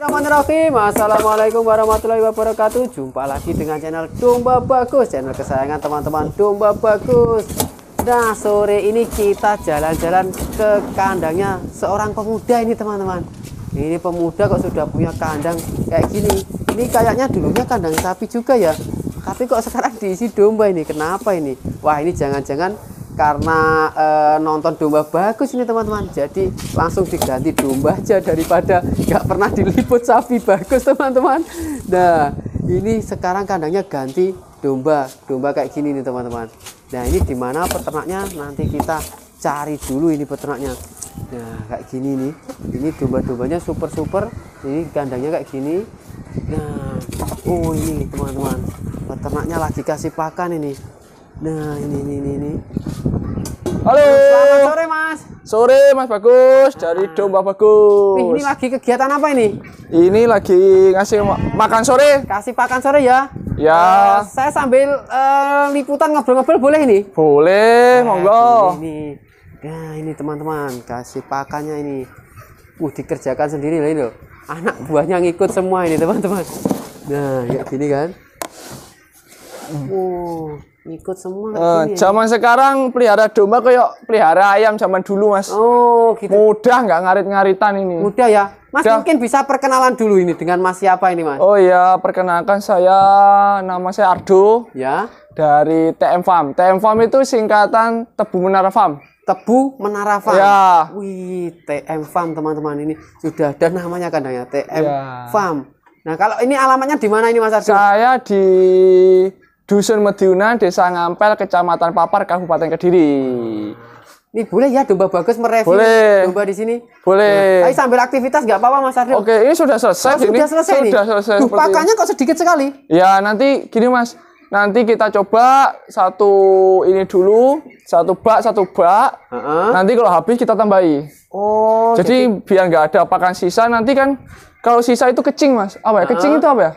Bismillahirrahmanirrahim. Assalamualaikum warahmatullahi wabarakatuh. Jumpa lagi dengan channel Domba Bagus, channel kesayangan teman-teman Domba Bagus. Nah, sore ini kita jalan-jalan ke kandangnya seorang pemuda ini, teman-teman. Ini pemuda kok sudah punya kandang kayak gini. Ini kayaknya dulunya kandang sapi juga ya, tapi kok sekarang diisi domba ini. Kenapa ini? Wah, ini jangan-jangan karena nonton Domba Bagus ini, teman-teman, jadi langsung diganti domba aja daripada nggak pernah diliput sapi bagus, teman-teman. Nah, ini sekarang kandangnya ganti domba kayak gini nih, teman-teman. Nah, ini dimana peternaknya, nanti kita cari dulu ini peternaknya. Nah, kayak gini nih, ini domba-dombanya super ini kandangnya kayak gini. Nah, oh ini teman-teman, peternaknya lagi kasih pakan ini. Nah, ini. Halo. Selamat sore, Mas. Sore, Mas Bagus, dari Domba Bagus. Wih, ini lagi kegiatan apa ini? Ini lagi ngasih makan sore. Kasih pakan sore ya? Ya. Saya sambil liputan ngobrol-ngobrol boleh ini? Boleh, monggo. Ini. Nah, ini teman-teman, kasih pakannya ini. Dikerjakan sendiri lah ini loh. Anak buahnya ngikut semua ini, teman-teman. Nah, kayak gini kan. Ngikut semua kayak gini. Zaman sekarang pelihara domba kayak pelihara ayam zaman dulu, Mas. Oh, gitu. Mudah, nggak ngarit-ngaritan ini. Mudah ya. Mas, Mudah. mungkin bisa perkenalan dulu ini dengan Mas siapa ini, Mas? Oh iya, perkenalkan nama saya Ardo. Ya. Dari TM Farm. TM Farm itu singkatan Tebu Menara Farm. Tebu Menara Farm. Ya. Wih, TM Farm, teman-teman, ini sudah ada namanya kandangnya, TM Ya. Farm. Nah, kalau ini alamatnya di mana ini, Mas Ardo? Saya di Dusun Mediuna, Desa Ngampel, Kecamatan Papar, Kabupaten Kediri. Ini boleh ya Domba Bagus mereview domba di sini? Boleh. Nah, sambil aktivitas nggak apa-apa, Mas Ardo? Oke, ini sudah selesai. Sudah selesai nih? Sudah selesai. Pakannya kok sedikit sekali? Ya, nanti gini, Mas. Nanti kita coba satu ini dulu, satu bak. Nanti kalau habis kita tambahi. Oh, jadi biar nggak ada pakan sisa. Nanti kan kalau sisa itu kecing, Mas. Apa ya? Kecing itu apa ya?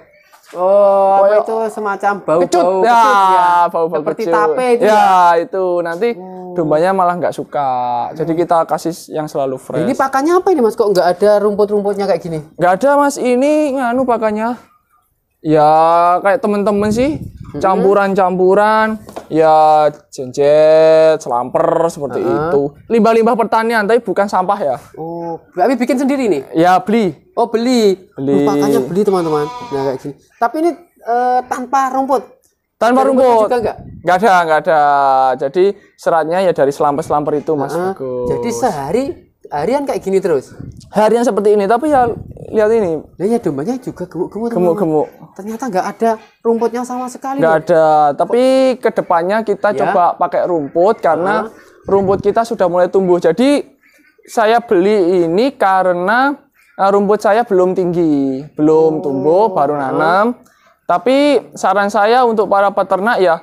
Oh, apa itu semacam bau-bau kecut ya, bau-bau seperti kecut. tape itu ya. Itu nanti dombanya malah nggak suka. Jadi kita kasih yang selalu fresh. Ini pakannya apa ini, Mas? Kok nggak ada rumput-rumputnya kayak gini? Nggak ada, Mas. Ini nganu pakannya. Ya kayak temen-temen sih, campuran ya jenjet, selamper seperti itu. Limbah-limbah pertanian, tapi bukan sampah ya. Oh, berarti bikin sendiri nih? Ya beli. Oh, beli. Pakannya beli, teman-teman. Nah, kayak gini. Tapi ini tanpa rumput. Tanpa rumput. Juga enggak? Nggak ada. Jadi seratnya ya dari selamper itu, Mas. Bagus. Jadi harian kayak gini terus? Harian seperti ini, tapi ya lihat ini. Nah, ya dombanya juga gemuk-gemuk. Gemuk-gemuk. Ternyata nggak ada rumputnya sama sekali. Nggak ada. Tapi kedepannya kita coba pakai rumput karena rumput kita sudah mulai tumbuh. Jadi saya beli ini karena rumput saya belum tinggi, belum tumbuh, baru nanam. Tapi saran saya untuk para peternak ya,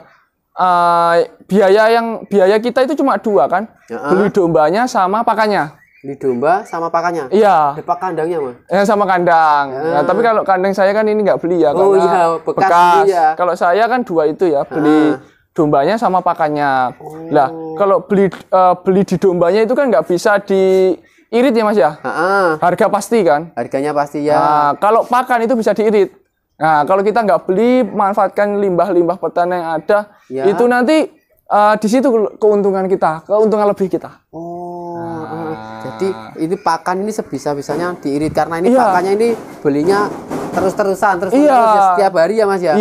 biaya kita itu cuma dua kan, beli dombanya sama pakannya. Beli domba sama pakannya? Iya. Depak kandangnya, Mas? Ya, sama kandang. Nah, tapi kalau kandang saya kan ini nggak beli ya, oh iya, bekas. Ya. Kalau saya kan dua itu ya, beli dombanya sama pakannya. Lah, kalau beli di dombanya itu kan nggak bisa diirit ya, Mas ya? Harga pasti kan? Harganya pasti ya. Nah, kalau pakan itu bisa diirit. Nah, kalau kita nggak beli, manfaatkan limbah-limbah pertanian yang ada, itu nanti di situ keuntungan kita, keuntungan lebih kita. Jadi ini pakan ini sebisa-bisanya diirit karena ini pakannya ini belinya terus-terusan setiap hari ya, Mas ya.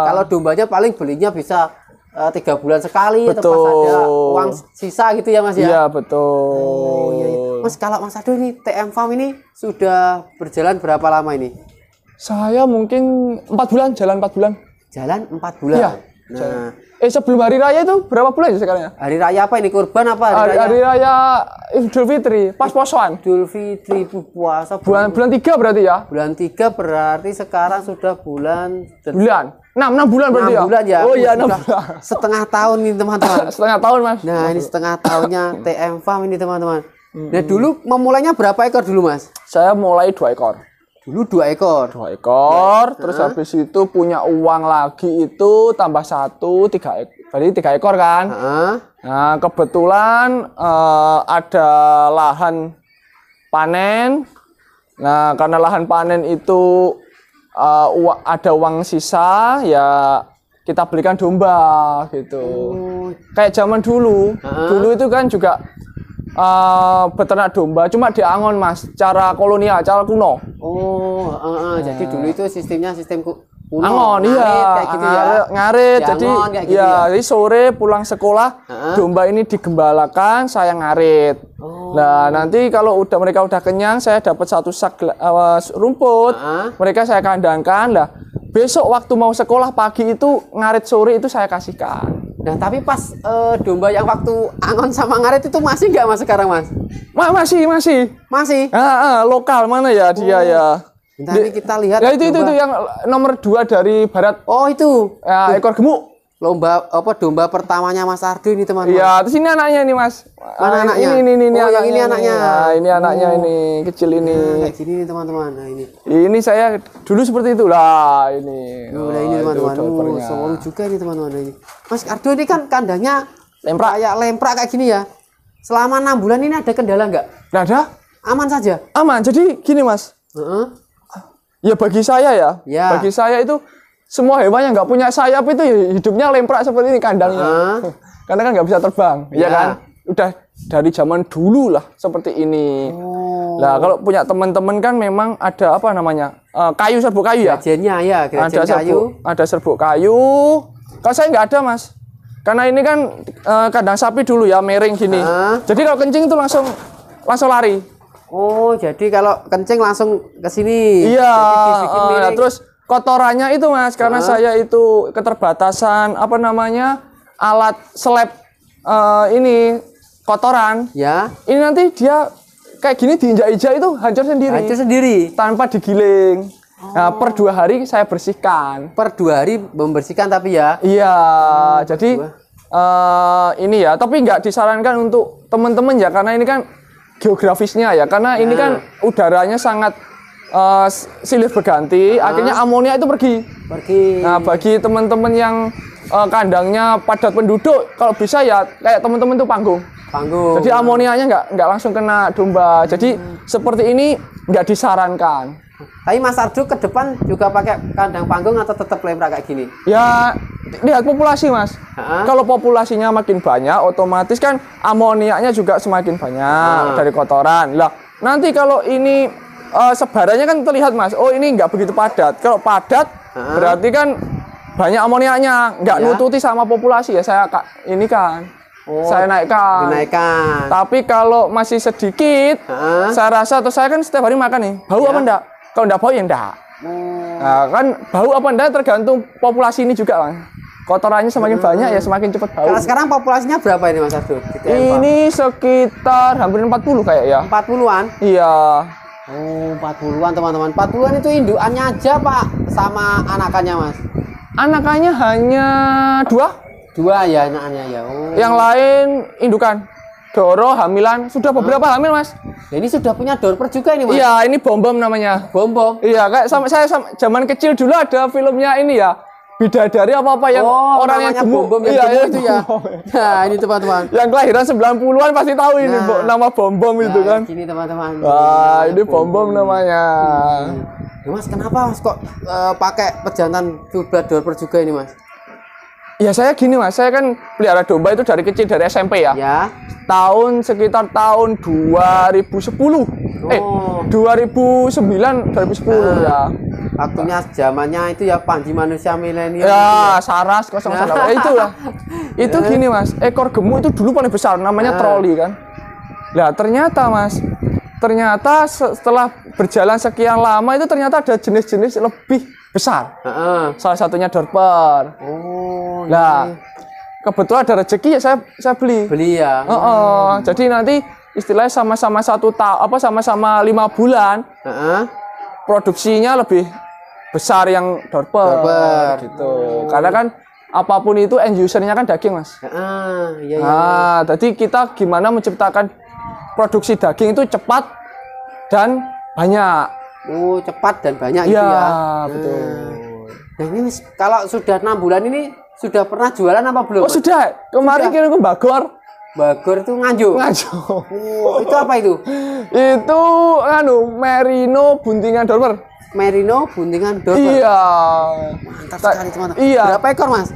Kalau dombanya paling belinya bisa 3 bulan sekali atau pas ada uang sisa gitu ya, Mas ya. Iya, betul. Mas, kalau Mas Ardo ini TM Farm ini sudah berjalan berapa lama ini? Saya mungkin 4 bulan, jalan 4 bulan. Jalan 4 bulan. Iya. Nah, sebelum hari raya itu berapa bulan ya sekarang ya? Hari raya apa ini? Kurban apa? Hari raya Idul Fitri, pas-posan. Idul Fitri, puasa. Bulan 3 berarti ya? Bulan 3 berarti sekarang sudah bulan 6 bulan berarti 6 bulan ya? Oh iya, 6 bulan. Setengah tahun ini, teman-teman. Setengah tahun, Mas. Nah, ini setengah tahunnya TM Farm ini, teman-teman. Nah, dulu memulainya berapa ekor dulu, Mas? Saya mulai 2 ekor. Dulu 2 ekor. 2 ekor, terus habis itu punya uang lagi itu tambah 1, 3 ekor. Berarti 3 ekor kan? Nah, kebetulan ada lahan panen. Nah, karena lahan panen itu ada uang sisa, ya kita belikan domba gitu. Kayak zaman dulu. Dulu itu kan juga beternak domba, cuma di Angon Mas, cara kolonial, cara kuno. Jadi dulu itu sistemnya sistem kuno. Angon, iya, kayak gitu ya. Ngarit. Jadi Angon, kayak gitu ya, jadi sore pulang sekolah, domba ini digembalakan, saya ngarit. Nah, nanti kalau mereka udah kenyang, saya dapat satu sak rumput, mereka saya kandangkan. Lah, besok waktu mau sekolah pagi itu ngarit sore itu saya kasihkan. Nah, tapi pas domba yang waktu Angon sama ngarit itu masih nggak Mas sekarang Mas? Masih. Masih. Lokal mana ya dia ya? Nanti kita lihat. Ya itu yang nomor 2 dari barat. Oh itu. Ya, ekor gemuk. Lomba domba pertamanya Mas Ardo ini teman-teman. Iya, terus ini anaknya nih Mas. Mana anaknya? Ini yang ini anaknya. Nah, ini anaknya ini kecil ini. Kayak gini nih teman-teman. Nah ini. Ini saya dulu seperti itulah ini. Nah ini teman-teman. Seru juga ini teman-teman ini. Mas Ardo ini kan kandangnya lemprak. Kayak lemprak kayak gini ya. Selama 6 bulan ini ada kendala nggak? Nggak ada. Aman saja. Aman. Jadi gini Mas. Ya bagi saya ya. Bagi saya itu semua hewan yang nggak punya sayap itu ya hidupnya lemprak seperti ini kandangnya. Karena kan nggak bisa terbang, ya kan? Udah dari zaman dulu lah seperti ini. Nah, kalau punya teman-teman kan memang ada apa namanya? Kayu, serbuk kayu ya? Grajennya ya, grajen kayu. Ada serbuk kayu. Kalau saya nggak ada, Mas. Karena ini kan kandang sapi dulu ya, miring gini. Jadi kalau kencing itu langsung lari. Oh, jadi kalau kencing langsung ke sini. Iya. Terus kotorannya itu Mas, karena saya itu keterbatasan apa namanya alat seleb ini kotoran. Ya. Ini nanti dia kayak gini diinjak-injak itu hancur sendiri. Hancur sendiri. Tanpa digiling. Nah, per 2 hari saya bersihkan. Per 2 hari membersihkan tapi ya. Iya. Jadi ini ya, tapi nggak disarankan untuk teman-teman ya, karena ini kan geografisnya ya, karena ini kan udaranya sangat silih berganti, akhirnya amonia itu pergi. Nah, bagi teman-teman yang kandangnya padat penduduk, kalau bisa ya kayak teman-teman itu panggung. Jadi amonianya nggak langsung kena domba. Jadi seperti ini nggak disarankan. Tapi Mas Ardo ke depan juga pakai kandang panggung atau tetap lemprak kayak gini? Ya, lihat populasi Mas. Kalau populasinya makin banyak, otomatis kan amoniaknya juga semakin banyak dari kotoran. Lah, nanti kalau ini sebarannya kan terlihat Mas. Oh, ini nggak begitu padat. Kalau padat, berarti kan banyak amoniaknya, nggak nututi sama populasi ya. Saya ini kan. Saya naikkan. Dinaikkan. Tapi kalau masih sedikit, saya rasa atau saya kan setiap hari makan nih. Bau apa enggak? Kalau enggak bau ya enggak. Nah, kan bau apa enggak tergantung populasi ini juga, Bang. Kotorannya semakin banyak ya semakin cepat bau. Kalau sekarang populasinya berapa ini Mas Ardo? Ini sekitar hampir 40 kayak ya. 40-an? Iya. Oh, 40-an teman-teman. 40-an itu indukannya aja Pak sama anakannya Mas? Anakannya hanya 2. 2 ya anakannya ya. Oh. Yang lain indukan. Doro, hamilan, sudah beberapa hamil Mas. Ya, ini sudah punya dorper juga ini Mas? Iya, ini bom-bom namanya. Bom-bom? Iya, kayak saya zaman kecil dulu ada filmnya ini ya. Bidadari apa yang orang yang gemuk. Bom-bom yang gemuk itu ya. Nah, ini teman-teman. Yang kelahiran 90-an pasti tahu ini nama bom-bom itu kan. Ini teman-teman. Wah, ini bom-bom namanya. Ya, Mas, kenapa Mas kok pakai pejantan double dorper juga ini Mas? Ya saya gini Mas, saya kan pelihara domba itu dari kecil, dari SMP ya. Ya. Sekitar tahun 2010. 2009, 2010 ya. Waktunya zamannya itu ya Panji manusia milenial. Ya, Saras 008. Itulah. Itu gini Mas, ekor gemuk itu dulu paling besar, namanya troli kan. Nah, ternyata Mas, setelah berjalan sekian lama itu ternyata ada jenis-jenis lebih besar. Salah satunya dorper. Oh. Nah, kebetulan ada rezeki ya saya beli. Beli ya. Jadi nanti istilahnya sama-sama sama-sama 5 bulan. Produksinya lebih besar yang dorper gitu. Karena kan apapun itu end usernya kan daging Mas. Iya. Jadi kita gimana menciptakan produksi daging itu cepat dan banyak. Oh, cepat dan banyak itu ya. Iya, betul. Nah, ini kalau sudah 6 bulan ini sudah pernah jualan apa belum? Oh, sudah. Kemarin kirim ke Bagor. Bagor itu Nganjuk. Nganjuk. Oh, itu apa itu? Itu merino buntingan dorper. Merino buntingan dorper. Iya. Mantap sekali teman-teman. Iya. Berapa ekor Mas?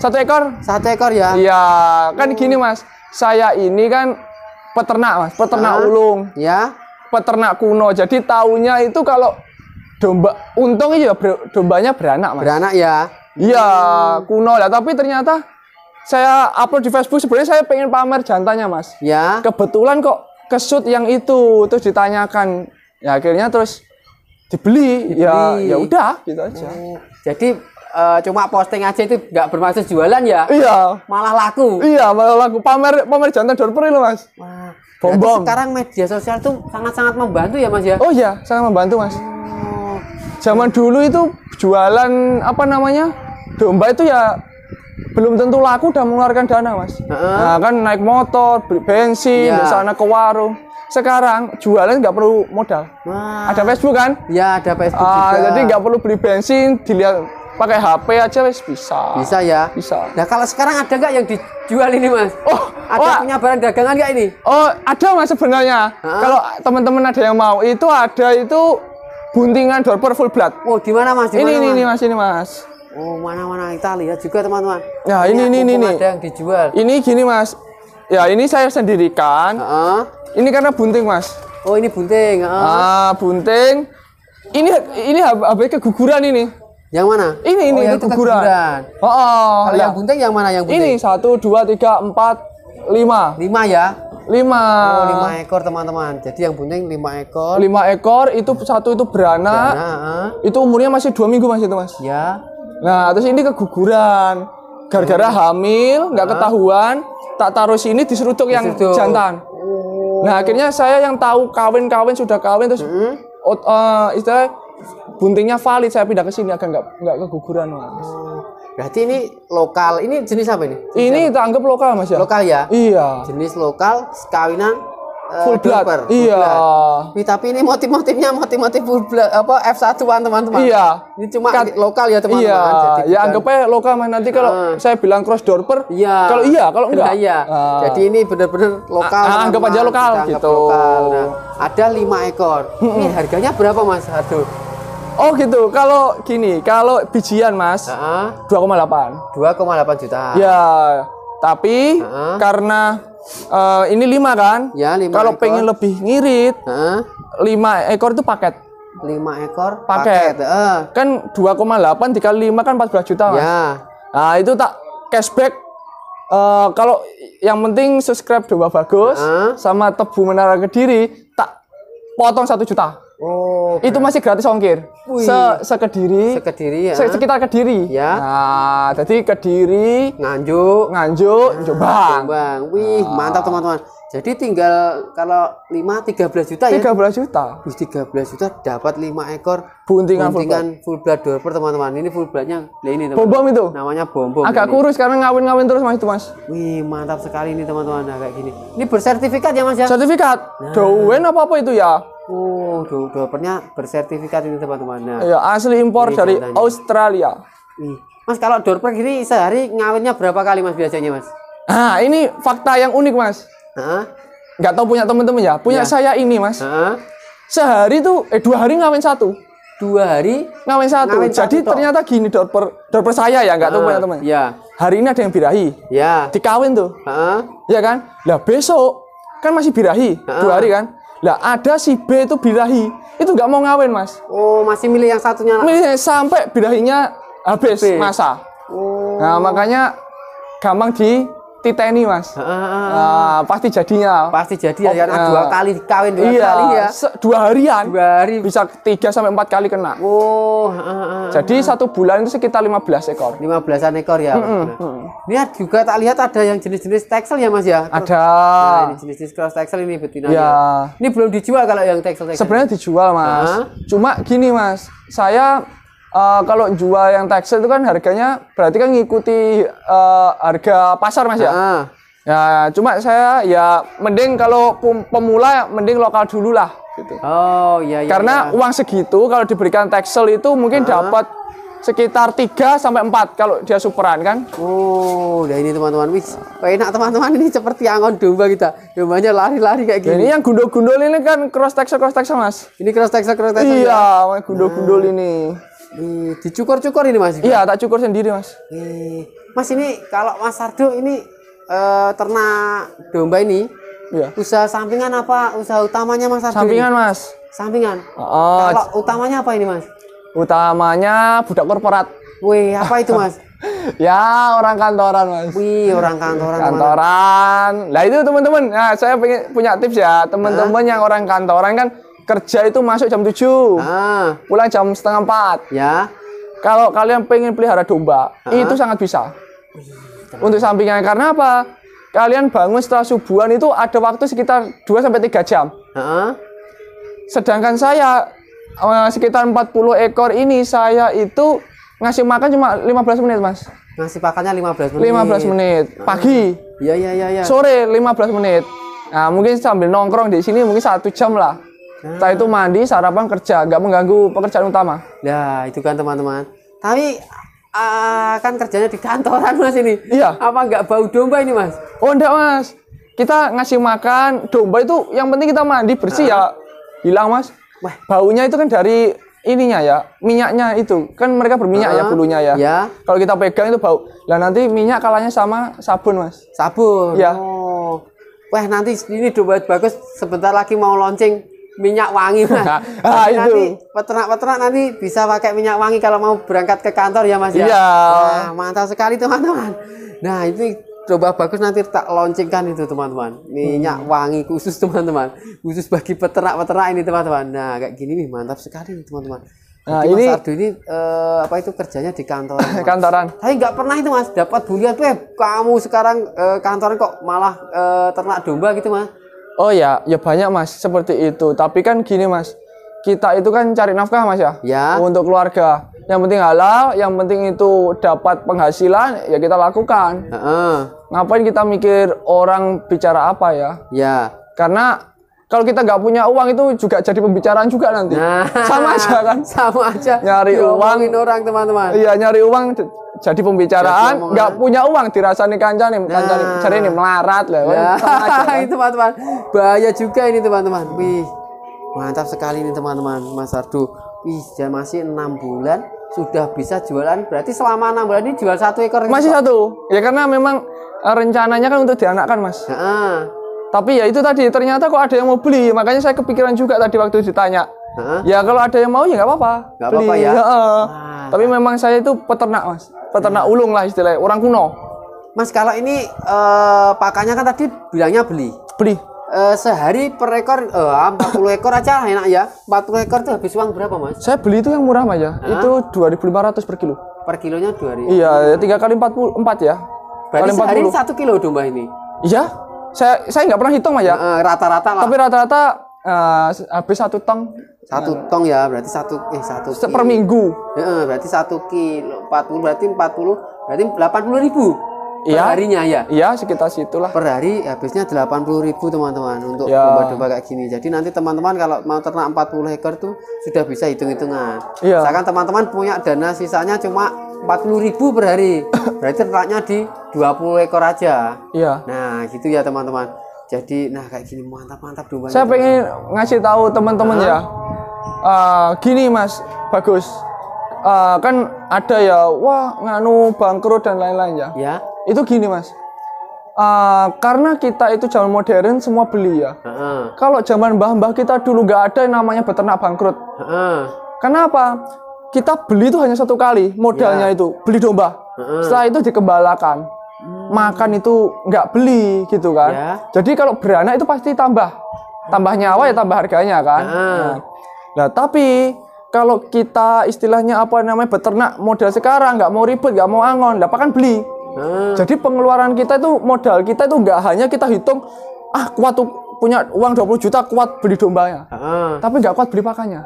1 ekor. 1 ekor ya. Iya, kan gini Mas. Saya ini kan peternak Mas, peternak ulung. Ya. Peternak kuno. Jadi taunya itu kalau domba untung ya dombanya beranak Mas. Beranak ya. Iya, kuno lah. Tapi ternyata saya upload di Facebook, sebenarnya saya pengen pamer jantannya Mas. Ya. Kebetulan kok kesut yang itu, terus ditanyakan. Ya akhirnya terus dibeli. Ya udah gitu aja. Jadi cuma posting aja itu nggak bermaksud jualan ya? Iya. Malah laku. Iya, malah laku. Pamer jantan dorper itu Mas. Wah. Bom-bom. Sekarang media sosial tuh sangat-sangat membantu ya Mas ya? Oh iya, sangat membantu Mas. Oh. Zaman dulu itu jualan apa namanya domba itu ya belum tentu laku udah mengeluarkan dana Mas. Nah kan naik motor, beli bensin, di sana ke warung. Sekarang jualan nggak perlu modal. Wah. Ada Facebook kan? Ya ada Facebook juga. Jadi nggak perlu beli bensin, dilihat pakai HP aja wes bisa. Bisa ya? Bisa. Nah kalau sekarang ada nggak yang dijual ini Mas? Ada punya barang dagangan nggak ini? Oh ada Mas sebenarnya. Kalau teman-teman ada yang mau itu ada itu buntingan dorper full blood. Oh di mana Mas? Ini Mas, ini Mas. Oh mana-mana kita lihat juga teman-teman. Ya ini. Ada yang dijual. Ini gini Mas. Ya ini saya sendirikan. Ini karena bunting Mas. Oh ini bunting. Bunting. Ini habis keguguran ini. Yang mana? Ini yang keguguran. Kalau yang bunting yang mana yang bunting? Ini 1, 2, 3, 4, 5. 5 ya? 5. Oh 5 ekor teman-teman. Jadi yang bunting 5 ekor. 5 ekor itu satu itu beranak. Itu umurnya masih 2 minggu Mas itu Mas. Ya. Nah terus ini keguguran. Gara-gara hamil nggak ketahuan. Tak taruh sini diseruduk yang jantan. Nah akhirnya saya yang tahu kawin sudah kawin terus istilah buntingnya valid saya pindah ke sini agar nggak keguguran Mas. Berarti ini lokal. Ini jenis apa ini? Ini kita anggap lokal Mas ya. Lokal ya? Iya. Jenis lokal kawinan full blood. Iya. Tapi ini motif-motifnya motif full blood apa F1-an teman-teman. Iya. Ini cuma lokal ya teman-teman. Iya. Jadi ya anggapnya lokal Mas. Nanti kalau saya bilang cross dorper. Iya. Kalau enggak. Iya. Jadi ini benar-benar lokal. Anggap aja lokal gitu. Lokal. Nah, ada 5 ekor. Ini harganya berapa Mas Hardo? Oh gitu. Kalau gini, kalau bijian Mas, 2,8. 2,8 juta. Ya, tapi karena ini 5 kan? Ya, 5 kalau ekor. pengen lebih ngirit, 5 ekor itu paket. 5 ekor paket. Kan 2,8 dikali 5 kan 14 juta Mas. Ya. Nah, itu tak cashback. Kalau yang penting subscribe Domba Bagus sama Tebu Menara Kediri tak potong 1 juta. Oh, itu masih gratis ongkir. Sekediri ya. Sekitar Kediri. Ya. Nah, jadi Kediri, Nganjuk, Jombang. Wih, mantap teman-teman. Jadi tinggal kalau 5 13 juta ya. 13 juta. Wih, 13 juta dapat 5 ekor buntingan full blood dorper teman-teman. Ini full bloodnya ini teman-teman. Bom itu. Namanya bom. Agak kurus karena ngawin-ngawin terus Mas itu Mas. Wih, mantap sekali ini teman-teman. Nah, kayak gini. Ini bersertifikat ya Mas ya? Sertifikat. Dowen apa itu ya? Oh, dorpernya bersertifikat ini teman-teman. Nah, ya asli impor dari jantannya. Australia. Mas kalau dorper gini sehari ngawinnya berapa kali Mas biasanya Mas? Nah ini fakta yang unik Mas. Nggak tahu punya temen-temen ya. Punya saya ini Mas. Sehari tuh 2 hari ngawin 1. 2 hari ngawin 1. Jadi ternyata gini dorper saya ya nggak tahu punya temen. Ya. Hari ini ada yang birahi. Ya. Dikawin tuh. Ya kan? Lah besok kan masih birahi 2 hari kan? Lah ada si B itu birahi, itu nggak mau ngawin Mas. Oh masih milih yang satunya? Milih sampai birahinya habis masa. Nah makanya gampang dititeni Mas. Nah, pasti jadinya. Pasti jadi ya karena 2 kali kawin 2 kali ya. 2 harian. 2 hari bisa 3 sampai 4 kali kena. Jadi 1 bulan itu sekitar 15 ekor. 15-an ekor ya. Lihat juga tak lihat ada yang jenis-jenis teksel ya Mas ya. Ada. Nah, ini jenis-jenis cross teksel ini betina ya. Ini belum dijual kalau yang teksel. Sebenarnya dijual Mas. Cuma gini Mas, saya kalau jual yang tekstil itu kan harganya berarti kan ngikuti harga pasar Mas ya. Ya, cuma saya ya mending kalau pemula mending lokal dulu lah gitu. Oh iya. Karena uang segitu kalau diberikan tekstil itu mungkin dapat sekitar 3 sampai 4 kalau dia superan kan. Oh, nah ini teman-teman, wis, enak teman-teman, ini seperti angon domba kita. Dombanya lari-lari kayak gini. Ini yang gundul-gundul ini kan cross texture Mas. Ini cross texture. Iya, gundul-gundul ini. Dicukur-cukur ini Mas. Iya, tak cukur sendiri Mas. Mas, ini kalau Mas Sardo ini ternak domba ini, iya, usaha sampingan apa usaha utamanya Mas Sardo? Sampingan ini? Mas. Sampingan. Oh, kalau utamanya apa ini Mas? Utamanya budak korporat. Wih, apa itu Mas? Ya, orang kantoran Mas. Wih, orang kantoran. Kantoran. Nah itu teman-teman. Nah, saya pengen punya tips ya. Teman-teman yang orang kantoran kan kerja itu masuk jam 7. Pulang jam setengah 4. Ya. Kalau kalian pengen pelihara domba, itu sangat bisa. Untuk sampingan, karena apa? Kalian bangun setelah subuhan itu ada waktu sekitar 2 sampai 3 jam. Sedangkan saya sekitar 40 ekor ini saya itu ngasih makan cuma 15 menit Mas. Ngasih pakannya 15 menit. 15 menit pagi. Iya. Sore 15 menit. Nah, mungkin sambil nongkrong di sini mungkin 1 jam lah. Setelah itu mandi, sarapan, kerja, nggak mengganggu pekerjaan utama. Nah, itu kan teman-teman. Tapi kan kerjanya di kantoran Mas ini. Iya. Apa nggak bau domba ini Mas? Oh enggak Mas. Kita ngasih makan domba itu yang penting kita mandi bersih ya. Hilang Mas. Wah, baunya itu kan dari ininya ya, minyaknya itu. Kan mereka berminyak ya bulunya ya. Ya. Kalau kita pegang itu bau. Lah nanti minyak kalahnya sama sabun Mas. Sabun. Ya. Oh. Wah, nanti ini domba bagus sebentar lagi mau launching minyak wangi Mas. Nanti peternak-peternak nanti bisa pakai minyak wangi kalau mau berangkat ke kantor ya Mas ya. Iya. Nah, mantap sekali teman-teman. Nah, ini coba bagus nanti tak launchingkan itu teman-teman. Minyak wangi khusus teman-teman. Khusus bagi peternak-peternak ini teman-teman. Nah, kayak gini nih mantap sekali teman-teman. Nah, jadi ini Mas Sardo ini apa itu kerjanya di kantoran. Kantoran. Tapi nggak pernah itu Mas dapat bulian tuh kamu sekarang kantoran kok malah ternak domba gitu Mas. Oh ya, ya banyak Mas seperti itu. Tapi kan gini Mas, kita itu kan cari nafkah Mas ya, untuk keluarga. Yang penting halal, yang penting itu dapat penghasilan, ya kita lakukan. Ngapain kita mikir orang bicara apa ya? Ya. Karena kalau kita nggak punya uang itu juga jadi pembicaraan juga nanti. Nah, sama aja kan? Sama aja. Nyari uang orang teman-teman. Iya, nyari uang jadi pembicaraan. Nggak punya uang dirasani kancane, cari ini melarat lah. Ya. Sama aja, kan? Itu teman-teman. Bahaya juga ini teman-teman. Wih, mantap sekali ini teman-teman, Mas Sardo. Wih, masih 6 bulan sudah bisa jualan. Berarti selama 6 bulan ini jual 1 ekor. Masih satu. Ya karena memang rencananya kan untuk dianakkan Mas. Tapi ya itu tadi ternyata kok ada yang mau beli, makanya saya kepikiran juga tadi waktu ditanya. Ya kalau ada yang mau ya nggak apa-apa. Nggak apa-apa ya. Tapi memang saya itu peternak Mas, peternak ulung lah istilahnya, orang kuno. Mas kalau ini pakannya kan tadi bilangnya beli. Sehari per ekor 40 ekor aja enak ya. 40 ekor tuh habis uang berapa Mas? Saya beli itu yang murah Mas ya. Itu 2.500 per kilo. Per kilonya 2.000. Iya, 3 kali 44 ya. Berarti sehari 1 kilo domba ini. Iya. Saya nggak pernah hitung Mas ya. Rata-rata lah. Tapi rata-rata habis 1 tong. 1 tong ya, berarti 1 kilo. Per minggu. Berarti 1 kilo 40 berarti 80.000 per harinya ya. Iya, sekitar situlah. Per hari habisnya 80.000 teman-teman untuk domba-domba kayak gini. Jadi nanti teman-teman kalau mau ternak 40 ekor tuh sudah bisa hitung-hitungan. Misalkan teman-teman punya dana sisanya cuma 40.000 per hari. Berarti ternaknya di 20 ekor aja. Nah, gitu ya teman-teman. Jadi nah kayak gini mantap-mantap dombanya. Saya pengen ngasih tahu teman-teman ya. Gini Mas, bagus. Kan ada ya, wah nganu bangkrut dan lain-lain ya. Itu gini Mas. Karena kita itu zaman modern semua beli ya. Kalau zaman mbah-mbah kita dulu nggak ada yang namanya beternak bangkrut. Kenapa? Kita beli itu hanya 1 kali modalnya itu beli domba. Setelah itu dikembalakan. Makan itu nggak beli gitu kan. Jadi kalau beranak itu pasti tambah nyawa ya tambah harganya kan. Nah tapi kalau kita istilahnya apa namanya beternak modal sekarang nggak mau ribet nggak mau angon, dapat kan beli. Jadi pengeluaran kita itu modal kita itu nggak hanya kita hitung kuat tuh punya uang 20 juta kuat beli dombanya, tapi nggak kuat beli pakannya.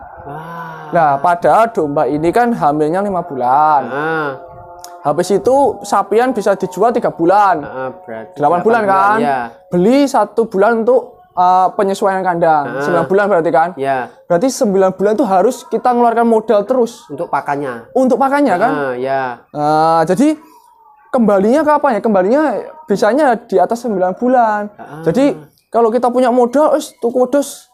Nah padahal domba ini kan hamilnya 5 bulan. Habis itu sapian bisa dijual 3 bulan, 8 bulan kan. Beli 1 bulan untuk penyesuaian kandang. 9 bulan berarti kan? Ya. Berarti 9 bulan itu harus kita ngeluarkan modal terus. Untuk pakannya. Untuk pakannya kan? Ya. Jadi kembalinya kapan ya? Kembalinya bisanya di atas 9 bulan. Jadi kalau kita punya modal, tuku wedhus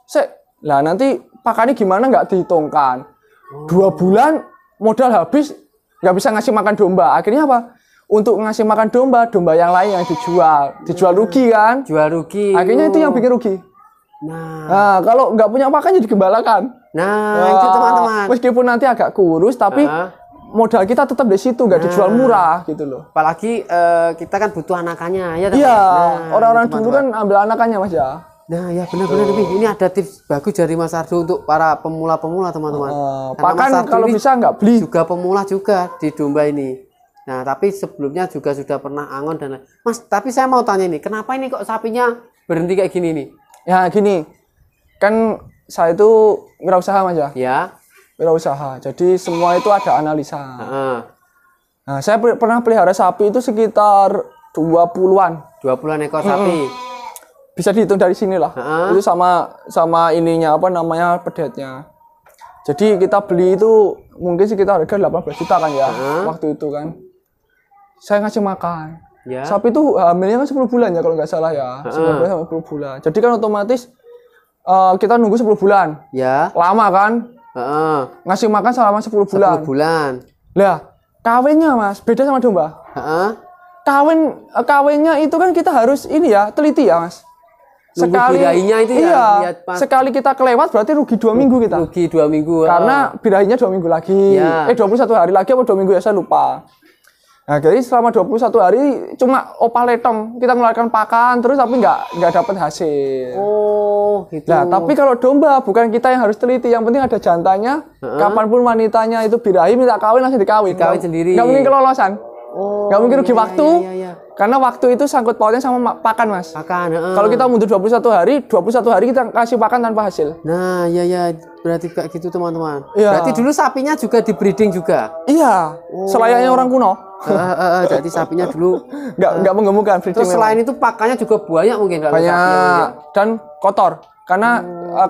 lah nanti pakannya gimana nggak dihitungkan. 2 bulan modal habis, nggak bisa ngasih makan domba. Akhirnya apa? Untuk ngasih makan domba yang lain yang dijual rugi kan? Jual rugi. Akhirnya itu yang bikin rugi. Nah, kalau nggak punya pakan jadi gembalakan. Nah, itu teman-teman. Meskipun nanti agak kurus, tapi modal kita tetap di situ, nggak dijual murah gitu loh. Apalagi kita kan butuh anakannya ya. Iya, orang-orang dulu kan ambil anakannya Mas ya. Nah, ya benar-benar ini ada tips bagus dari Mas Ardo untuk para pemula-pemula teman-teman. Pakan kalau bisa nggak beli. Juga pemula juga di domba ini. Nah, tapi sebelumnya juga sudah pernah angon dan Mas, tapi saya mau tanya ini, kenapa ini kok sapinya berhenti kayak gini nih? Ya gini, kan saya itu wirausaha Mas ya. Ya. Wirausaha. Jadi semua itu ada analisa. Nah, saya pernah pelihara sapi itu sekitar 20-an. 20-an ekor sapi. Bisa dihitung dari sini lah. Itu sama ininya apa namanya pedetnya. Jadi kita beli itu mungkin sekitar harga 18 juta kan ya waktu itu kan. Saya ngasih makan. Ya. Sapi itu hamilnya kan 10 bulan ya kalau nggak salah ya. 9 bulan sampai 10 bulan. Jadi kan otomatis kita nunggu 10 bulan. Ya. Lama kan? Ngasih makan selama 10 bulan. 10 bulan. Lah, kawinnya Mas beda sama domba. Kawinnya itu kan kita harus ini ya, teliti ya Mas. Sekali birahinya itu ya, sekali kita kelewat berarti rugi 2 minggu kita. Rugi 2 minggu. Karena birahinya 2 minggu lagi. 21 hari lagi apa 2 minggu ya saya lupa. Nah, jadi selama 21 hari cuma opah letong, kita mengeluarkan pakan terus tapi nggak dapat hasil. Oh, gitu. Nah, tapi kalau domba bukan kita yang harus teliti, yang penting ada jantannya. Kapanpun wanitanya itu birahi minta kawin langsung dikawin. Kawin sendiri. Nggak mungkin kelolosan. Nggak mungkin rugi waktu. Karena waktu itu sangkut pautnya sama pakan Mas. Pakan. Kalau kita mundur 21 hari kita kasih pakan tanpa hasil. Nah, iya berarti kayak gitu teman-teman. Berarti dulu sapinya juga di breeding juga. Iya. Selayaknya orang kuno. Jadi sapinya dulu nggak menggemukkan breeding. Terus selain itu pakannya juga banyak mungkin. Banyak dan kotor. Karena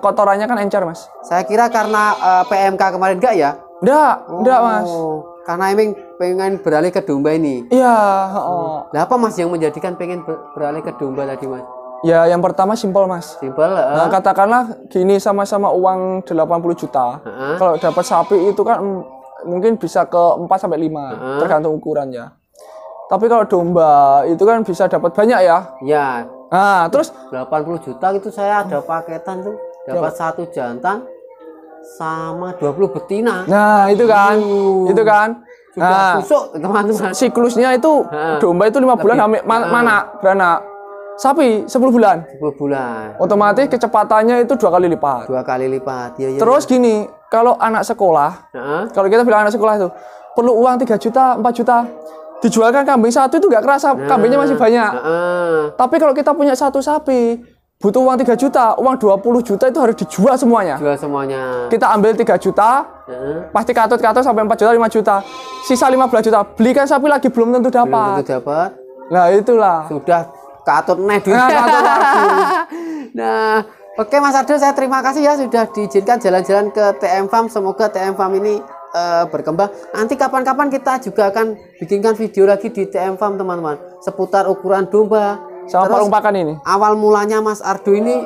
kotorannya kan encer Mas. Saya kira karena PMK kemarin enggak ya? Enggak Mas. Karena emang pengen beralih ke domba ini. Iya. Nah, apa Mas yang menjadikan pengen beralih ke domba tadi Mas? Ya yang pertama simpel Mas. Simpel. Nah, katakanlah gini sama-sama uang 80 juta. Kalau dapat sapi itu kan mungkin bisa ke 4 sampai 5 tergantung ukurannya. Tapi kalau domba itu kan bisa dapat banyak ya. Iya. Nah, terus 80 juta itu saya ada paketan tuh. Dapat 1 jantan sama 20 betina. Nah, itu kan. Itu kan. Nah, busuk teman-teman. Siklusnya itu domba itu 5 bulan beranak. Sapi 10 bulan. 10 bulan. Otomatis kecepatannya itu 2 kali lipat. 2 kali lipat. Ya. Terus gini, kalau anak sekolah, kalau kita bilang anak sekolah itu perlu uang 3 juta, 4 juta. Dijualkan kambing satu itu nggak kerasa, kambingnya masih banyak. Tapi kalau kita punya satu sapi, butuh uang 3 juta, uang 20 juta itu harus dijual semuanya. Jual semuanya. Kita ambil 3 juta, pasti katut sampai 4 juta, 5 juta. Sisa 15 juta, belikan sapi lagi belum tentu dapat. Belum tentu dapat. Nah, itulah. Sudah katut duitnya. Nah, oke Mas Ardo, saya terima kasih ya sudah diizinkan jalan-jalan ke TM Farm. Semoga TM Farm ini berkembang. Nanti kapan-kapan kita juga akan bikinkan video lagi di TM Farm teman-teman, seputar ukuran domba. Sama palung pakan ini. Awal mulanya Mas Ardo ini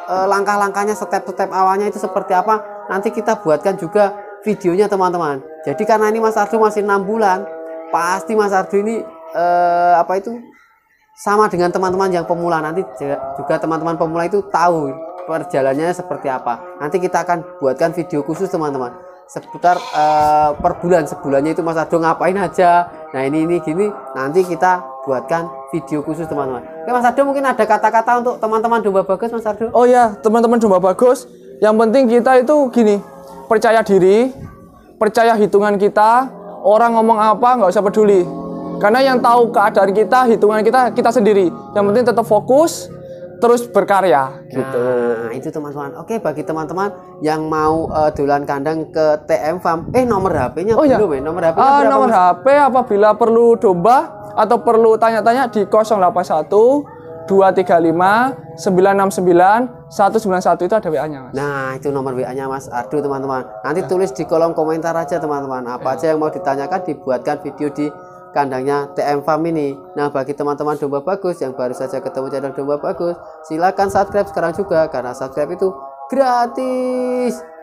langkah-langkahnya, step-step awalnya itu seperti apa? Nanti kita buatkan juga videonya teman-teman. Jadi karena ini Mas Ardo masih 6 bulan, pasti Mas Ardo ini sama dengan teman-teman yang pemula. Nanti juga teman-teman pemula itu tahu perjalanannya seperti apa. Nanti kita akan buatkan video khusus teman-teman, seputar per sebulannya itu Mas Ardo ngapain aja. Nah ini gini, nanti kita buatkan video khusus teman-teman. Oke Mas Ardo, mungkin ada kata-kata untuk teman-teman domba bagus Mas Ardo? Oh ya, teman-teman domba bagus, yang penting kita itu gini, percaya diri, percaya hitungan kita. Orang ngomong apa nggak usah peduli, karena yang tahu keadaan kita, hitungan kita sendiri. Yang penting tetap fokus, terus berkarya gitu. Nah, itu teman-teman. Oke, bagi teman-teman yang mau dolan kandang ke TM Farm, nomor HP-nya belum ya? Nomor HP-nya berapa? Nomor HP apabila perlu domba atau perlu tanya-tanya di 081 235 969 191 itu ada WA-nya, Mas. Nah, itu nomor WA-nya Mas Ardo, teman-teman. Nanti tulis di kolom komentar aja, teman-teman. Apa aja yang mau ditanyakan, dibuatkan video di kandangnya TM Farm ini. Nah, bagi teman-teman domba bagus yang baru saja ketemu channel domba bagus, silakan subscribe sekarang juga karena subscribe itu gratis.